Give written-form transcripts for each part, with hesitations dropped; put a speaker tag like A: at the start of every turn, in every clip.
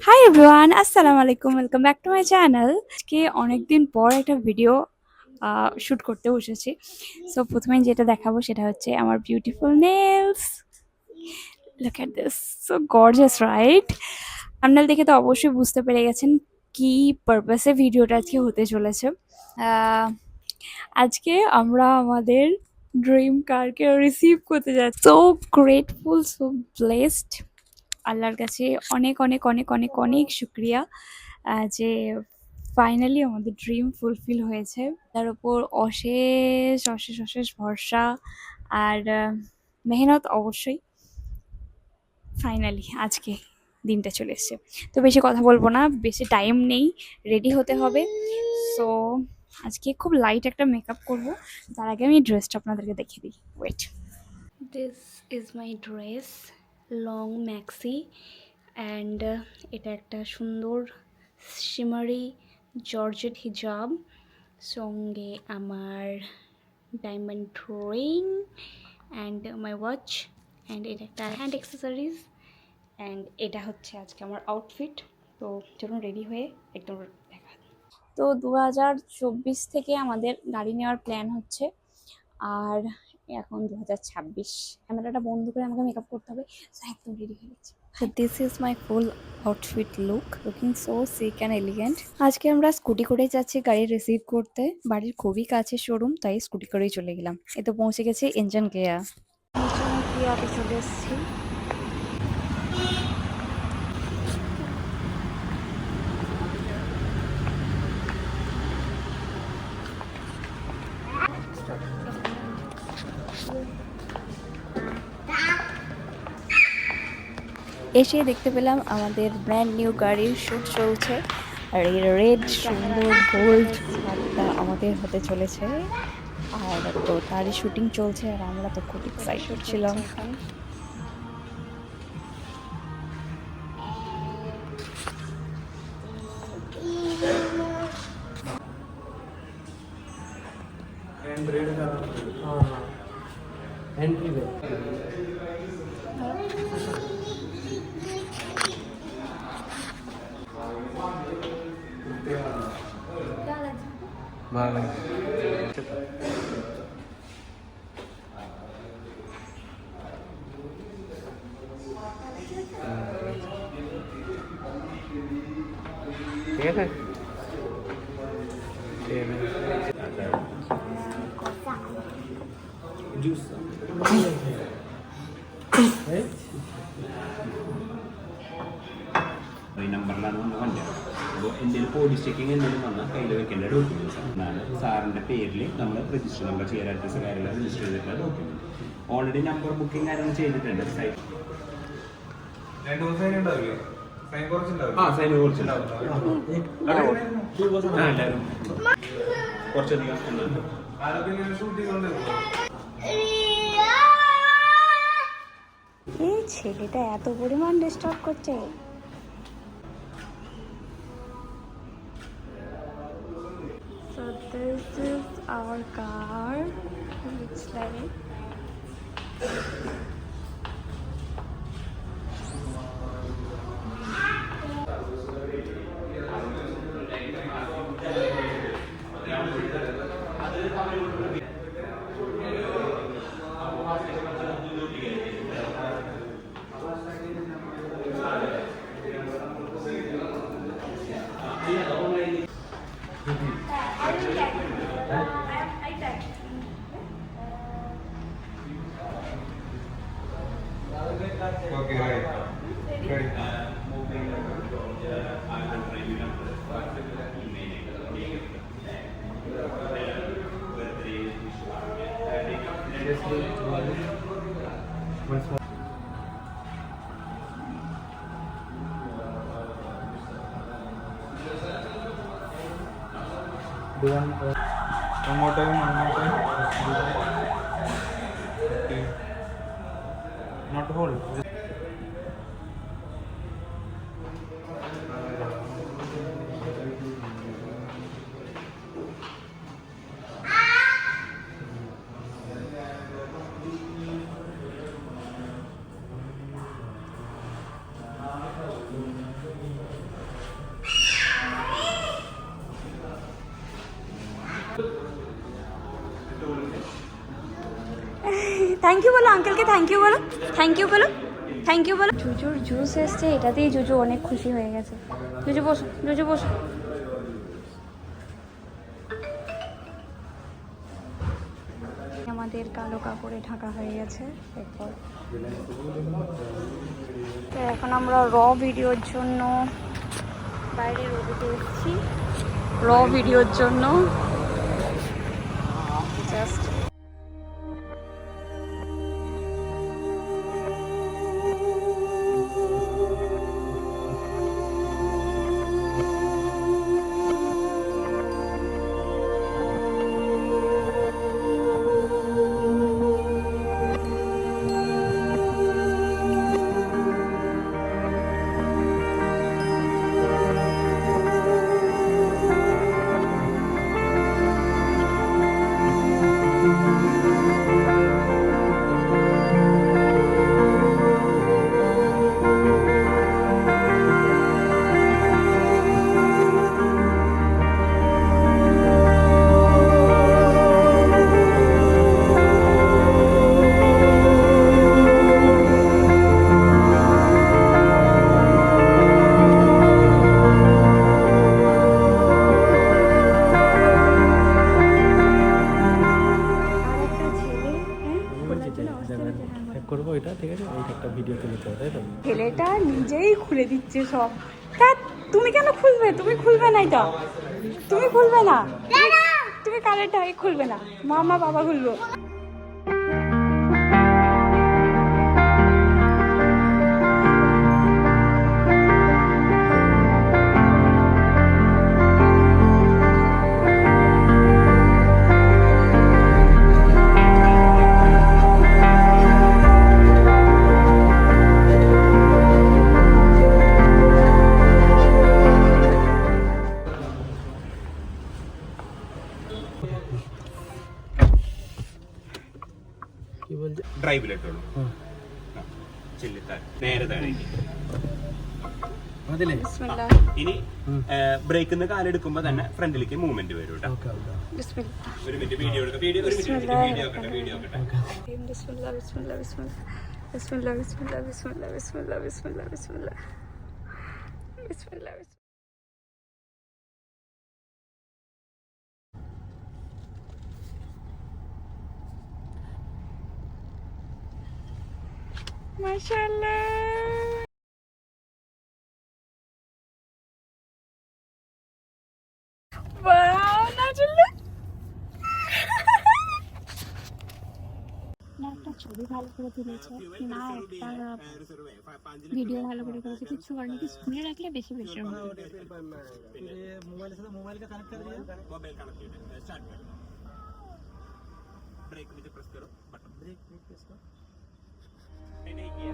A: Hi everyone, আসসালামু আলাইকুম, welcome back to my channel. আজকে অনেকদিন পর একটা ভিডিও শ্যুট করতে বসেছি। সো প্রথমে যেটা দেখাবো সেটা হচ্ছে আমার beautiful nails. Look at this, so gorgeous right? Thumbnail দেখে তো অবশ্যই বুঝতে পেরে গেছেন কি পারপাসে ভিডিওটা আজকে হতে চলেছে। আহ, আজকে আমরা আমাদের ড্রিম কারকে রিসিভ করতে যাচ্ছি। So grateful, so blessed. আল্লাহর কাছে অনেক অনেক অনেক অনেক অনেক শুক্রিয়া যে ফাইনালি আমাদের ড্রিম ফুলফিল হয়েছে। তার উপর অশেষ অশেষ অশেষ ভরসা আর মেহনত অবশ্যই। ফাইনালি আজকে দিনটা চলে এসছে। তো বেশি কথা বলবো না, বেশি টাইম নেই, রেডি হতে হবে। সো আজকে খুব লাইট একটা মেকআপ করব। তার আগে আমি ড্রেসটা আপনাদেরকে দেখিয়ে দিই। Wait, this is my dress, long maxi and এটা একটা সুন্দর শিমারি জর্জেট হিজাব, সঙ্গে আমার diamond ring and my watch and এটা একটা হ্যান্ড অ্যাক্সেসরিজ অ্যান্ড এটা হচ্ছে আজকে আমার আউটফিট। তো চলুন রেডি হয়ে একদম দেখা। তো 2024 থেকে আমাদের গাড়ি নেওয়ার প্ল্যান হচ্ছে, আর এখন 2026। ক্যামেরাটা বন্ধ করে আমাকে মেকআপ করতে হবে। সো একদম রেডি হয়ে গেছি। This is my full outfit look, looking so sick and elegant. আজকে আমরা স্কুটি করেই যাচ্ছি গাড়ি রিসিভ করতে। বাড়ির খুবই কাছে শোরুম, তাই স্কুটি করেই চলে গেলাম। এ তো পৌঁছে গেছি ইঞ্জন কেয়াতে চলে এসেছি। এসে দেখতে পেলাম আমাদের ব্র্যান্ড নিউ গাড়ির শ্যুট চলছে, আর এই রেড সুন্দর গোল্ড কারটা আমাদের হতে চলেছে। আর তো তারই শুটিং চলছে, আর আমরা তো খুব এক্সাইটেড ছিলাম।
B: एंट्री वे ठीक है जूस
C: ഈ നമ്പറിലാണ് നമ്മൾ വന്നത്. അപ്പോൾ എന്തെങ്കിലും പോലീസ് ചെക്കിങ് എന്തെങ്കിലും വന്നാൽ കയ്യിൽ വെക്കേണ്ട ഡോക്യുമെൻറ്റ്സ് ആണ്. സാറിൻ്റെ പേരിൽ നമ്മൾ രജിസ്റ്റർ നമ്പർ ചെയ്യാൻ അഡ്രസ്സ് കാര്യങ്ങൾ രജിസ്റ്റർ ചെയ്തിട്ടുള്ള ഡോക്യുമെൻറ്റ്. ഓൾറെഡി നമ്പർ ബുക്കിംഗ് കാര്യങ്ങൾ ചെയ്തിട്ടുണ്ട്. സൈൻ കുറച്ചധികം
A: এই ছেলেটা এত পরিমাণ ডিস্টার্ব করছে। So this is our car. Looks like
B: Okay, right. Ready. Once more. Do one more time, one more time. Okay. Not hold. Just
A: thank you বলো আঙ্কেলকে, থ্যাংক ইউ বলো, থ্যাংক ইউ বলো, থ্যাংক ইউ বলো। জুজুর juice এসছে, এটাতেই জুজু অনেক খুশি হয়ে গেছে। জুজু বসো, জুজু বসো। আমাদের কালো কাপড়ে ঢাকা হয়ে গেছে এরপর। তো এখন আমরা র ভিডিওর জন্য বাইরে রোদে এসেছি, র ভিডিওর জন্য জাস্ট।
D: করবো এটা, ঠিক আছে, এই একটা ভিডিও তুলে দিতে হবে, তাই তো?
A: ছেলেটা নিজেই খুলে দিচ্ছে সব। তা তুমি কেন খুলবে? তুমি খুলবে না, এটা তুমি খুলবে না, তুমি কানেরটা খুলবে না, মামা বাবা খুলবো।
D: কি বলছে?
C: ഡ്രൈവിലിട്ടുള്ളൂ ചെല്ലിത്താൻ നേരെ താഴേക്ക്.
D: അതിലേ
A: ബിസ്മില്ലാ.
C: ഇനി ബ്രേക്കിൽ നിന്ന് കാലെടുക്കുമ്പോ തന്നെ ഫ്രണ്ടിലേക്ക് മൂവ്മെന്റ് വരും കേട്ടോ.
D: Okay okay.
A: ബിസ്മില്ലാ.
C: ഒരു മിനിറ്റ് വീഡിയോ എടുക്കാം, വീഡിയോ ഒരു മിനിറ്റ് വീഡിയോ ആക്കട്ടെ, വീഡിയോ ആക്കട്ടെ.
A: ബിസ്മില്ലാ ബിസ്മില്ലാ ബിസ്മില്ലാ ബിസ്മില്ലാ ബിസ്മില്ലാ ബിസ്മില്ലാ ബിസ്മില്ലാ ബിസ്മില്ലാ ബിസ്മില്ലാ ബിസ്മില്ലാ. മാഷാഅല്ലാഹ്. വാവ് നാജുল্লাহ, না একটা ছবি ভালো করে তুলেছে, না একটা ভিডিও ভালো করে করেছে, কিছু করেনি, কি শুনে রাখলে বেশি বেশি হবে।
D: মোবাইলের সাথে মোবাইলকে কানেক্ট করে দিও,
C: मोबाइल कनेक्ट स्टार्ट करो, ब्रेक नीचे प्रेस करो, बटन
D: ब्रेक प्रेस करो।
C: नहीं किया।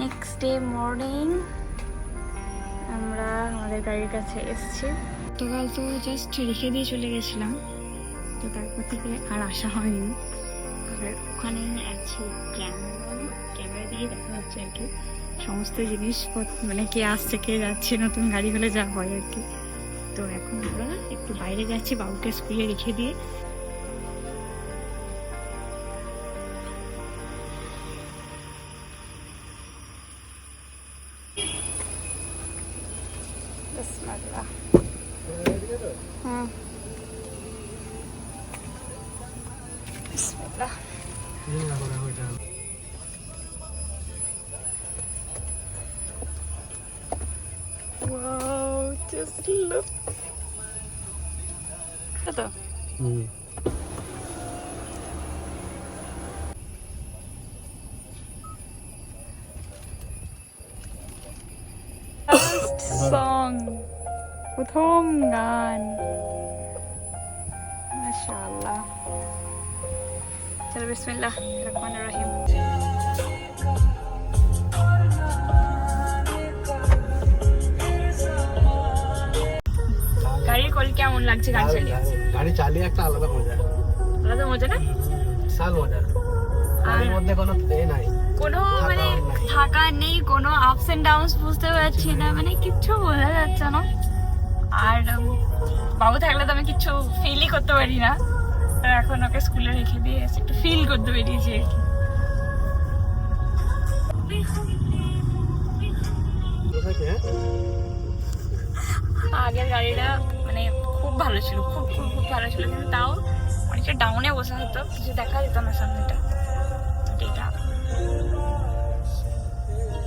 C: নেক্সট ডে মর্নিং আমরা আমাদের গাড়ির কাছে এসেছি। তো কাল তো জাস্ট রেখে দিয়ে চলে গেছিলাম, তো তারপর থেকে আর আসা হয়নি। আর ওখানে আছে ক্যামেরা দিয়ে দেখা হচ্ছে আর কি সমস্ত জিনিসপত্র, মানে কে আসছে কে যাচ্ছে, নতুন গাড়ি হলে যা হয় আর কি। তো এখন আমরা একটু বাইরে যাচ্ছি বাবুকে স্কুলে রেখে দিয়ে।
A: রাস্তা। হ্যাঁ বিসমিল্লাহ। Wow, just look. Kata? Last song. প্রথম গান। মাশাআল্লাহ। চলো বিসমিল্লাহ রহমানির রহিম। গাড়ির কল কেমন লাগছে গাড়ি চালিয়ে?
D: গাড়ি চালিয়ে একটা আলাদা মজা,
A: আলাদা মজা না?
D: বিশাল মজা। আর মধ্যে কোনো নাই,
A: কোনো মানে থাকা নেই, কোনো আপস এন্ড ডাউনস বুঝতে পারছি না, মানে কিচ্ছু বোঝা যাচ্ছে না। আর বাবু থাকলে তো আমি কিচ্ছু ফিলই করতে পারি না, তো এখন ওকে স্কুলে রেখে দিয়ে একটু ফিল করতে পেরেছি আর কি। আগের গাড়িটা মানে খুব ভালো ছিল, খুব খুব খুব ভালো ছিল, কিন্তু তাও অনেকটা ডাউনে বসা হতো, কিছু দেখা যেত না সামনেটা। এটা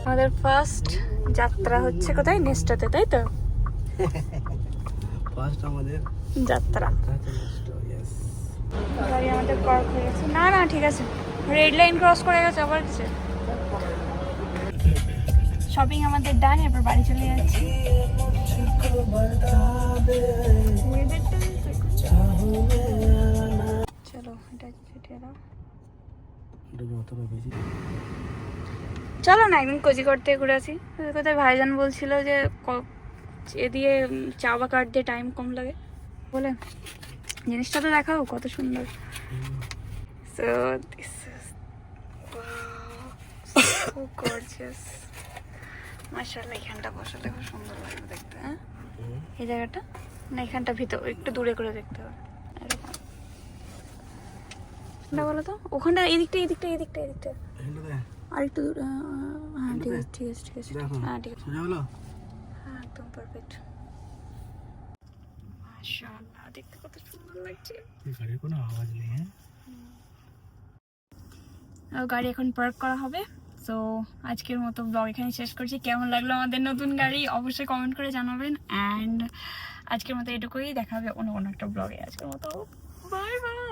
A: আমাদের ফার্স্ট যাত্রা হচ্ছে কোথায়? নেস্টাতে, তাই তো?
D: ফার্স্ট আমাদের
A: যাত্রা। গাড়ি আমাদের পার্ক হয়ে গেছে। না না ঠিক আছে, রেড লাইন ক্রস করে গেছে আবার কিছু। শপিং আমাদের ডান, এরপর বাড়ি চলে যাচ্ছি। চলো এটা চলো না একদিন কোচি করতে ঘুরে আসি। কোথায় ভাইজান বলছিল যে এ দিয়ে চা বা কাঠ দিয়ে টাইম কম লাগে বলে, জিনিসটা তো দেখাও কত সুন্দর। So this is so gorgeous. মাশাআল্লাহ, এখানটা বসালে খুব সুন্দর লাগবে দেখতে। হ্যাঁ এই জায়গাটা না, এখানটা ভিতর একটু দূরে করে দেখতে হবে এরকম। না বলো তো ওখানটা, এদিকটা এদিকটা এদিকটা এদিকটা আর একটু দূরে। হ্যাঁ ঠিক আছে ঠিক আছে ঠিক আছে, হ্যাঁ ঠিক আছে, হ্যাঁ একদম পারফেক্ট। মাশাআল্লাহ, দেখতে কত সুন্দর লাগছে।
D: গাড়ির কোনো আওয়াজ নেই। হ্যাঁ
A: গাড়ি এখন পার্ক করা হবে। সো আজকের মতো ব্লগ এখানে শেষ করছি। কেমন লাগলো আমাদের নতুন গাড়ি অবশ্যই কমেন্ট করে জানাবেন। অ্যান্ড আজকের মতো এটুকুই, দেখা হবে অন্য কোনো একটা ব্লগে। আজকের মতো বাই বাই।